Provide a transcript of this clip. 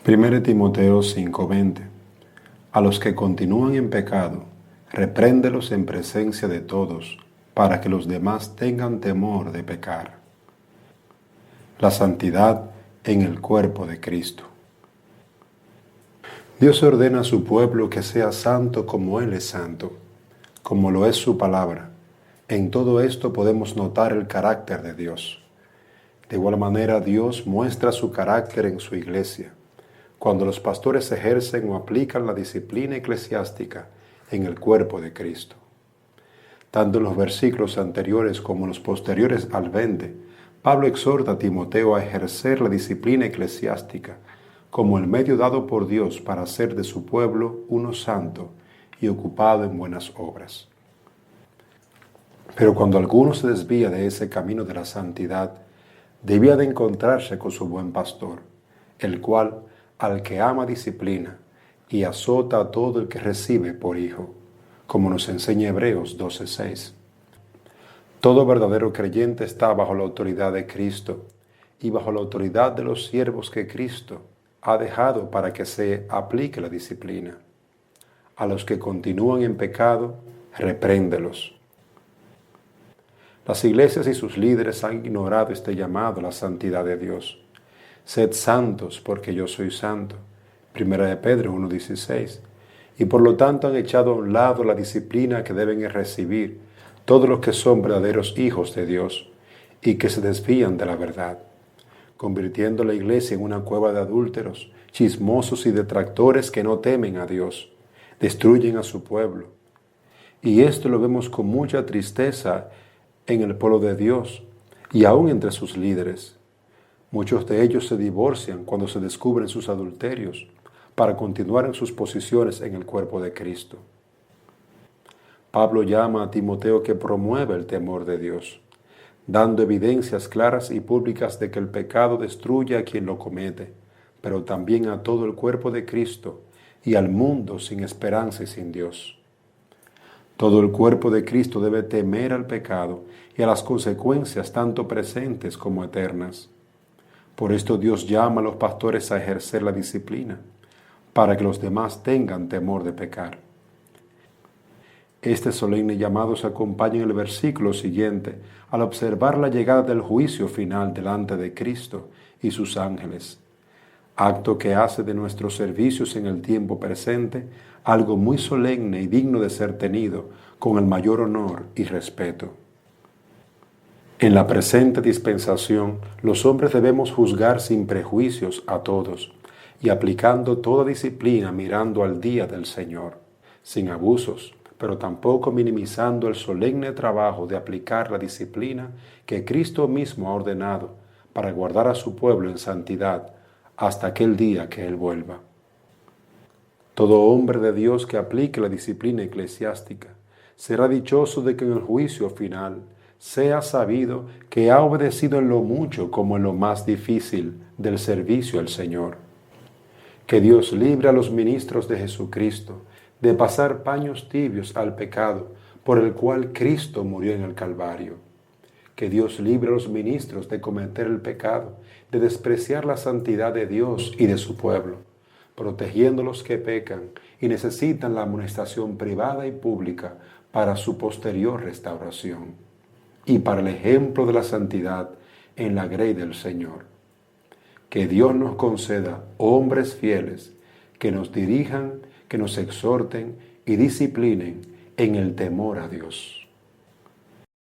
1 Timoteo 5:20. A los que continúan en pecado, repréndelos en presencia de todos, para que los demás tengan temor de pecar. La santidad en el cuerpo de Cristo. Dios ordena a su pueblo que sea santo como Él es santo, como lo es su palabra. En todo esto podemos notar el carácter de Dios. De igual manera, Dios muestra su carácter en su iglesia, cuando los pastores ejercen o aplican la disciplina eclesiástica en el cuerpo de Cristo. Tanto en los versículos anteriores como en los posteriores al 20, Pablo exhorta a Timoteo a ejercer la disciplina eclesiástica como el medio dado por Dios para hacer de su pueblo uno santo y ocupado en buenas obras. Pero cuando alguno se desvía de ese camino de la santidad, debía de encontrarse con su buen pastor, el cual, al que ama, disciplina y azota a todo el que recibe por hijo, como nos enseña Hebreos 12:6. Todo verdadero creyente está bajo la autoridad de Cristo y bajo la autoridad de los siervos que Cristo ha dejado para que se aplique la disciplina. A los que continúan en pecado, repréndelos. Las iglesias y sus líderes han ignorado este llamado a la santidad de Dios. Sed santos porque yo soy santo. 1 de Pedro 1:16. Y por lo tanto han echado a un lado la disciplina que deben recibir todos los que son verdaderos hijos de Dios y que se desvían de la verdad, convirtiendo la iglesia en una cueva de adúlteros, chismosos y detractores que no temen a Dios, destruyen a su pueblo. Y esto lo vemos con mucha tristeza en el pueblo de Dios y aún entre sus líderes. Muchos de ellos se divorcian cuando se descubren sus adulterios para continuar en sus posiciones en el cuerpo de Cristo. Pablo llama a Timoteo que promueva el temor de Dios, dando evidencias claras y públicas de que el pecado destruye a quien lo comete, pero también a todo el cuerpo de Cristo y al mundo sin esperanza y sin Dios. Todo el cuerpo de Cristo debe temer al pecado y a las consecuencias tanto presentes como eternas. Por esto Dios llama a los pastores a ejercer la disciplina, para que los demás tengan temor de pecar. Este solemne llamado se acompaña en el versículo siguiente al observar la llegada del juicio final delante de Cristo y sus ángeles, acto que hace de nuestros servicios en el tiempo presente algo muy solemne y digno de ser tenido con el mayor honor y respeto. En la presente dispensación, los hombres debemos juzgar sin prejuicios a todos y aplicando toda disciplina mirando al día del Señor, sin abusos, pero tampoco minimizando el solemne trabajo de aplicar la disciplina que Cristo mismo ha ordenado para guardar a su pueblo en santidad hasta aquel día que Él vuelva. Todo hombre de Dios que aplique la disciplina eclesiástica será dichoso de que en el juicio final sea sabido que ha obedecido en lo mucho como en lo más difícil del servicio al Señor. Que Dios libre a los ministros de Jesucristo de pasar paños tibios al pecado por el cual Cristo murió en el Calvario. Que Dios libre a los ministros de cometer el pecado, de despreciar la santidad de Dios y de su pueblo, protegiendo a los que pecan y necesitan la amonestación privada y pública para su posterior restauración y para el ejemplo de la santidad en la grey del Señor. Que Dios nos conceda hombres fieles que nos dirijan, que nos exhorten y disciplinen en el temor a Dios.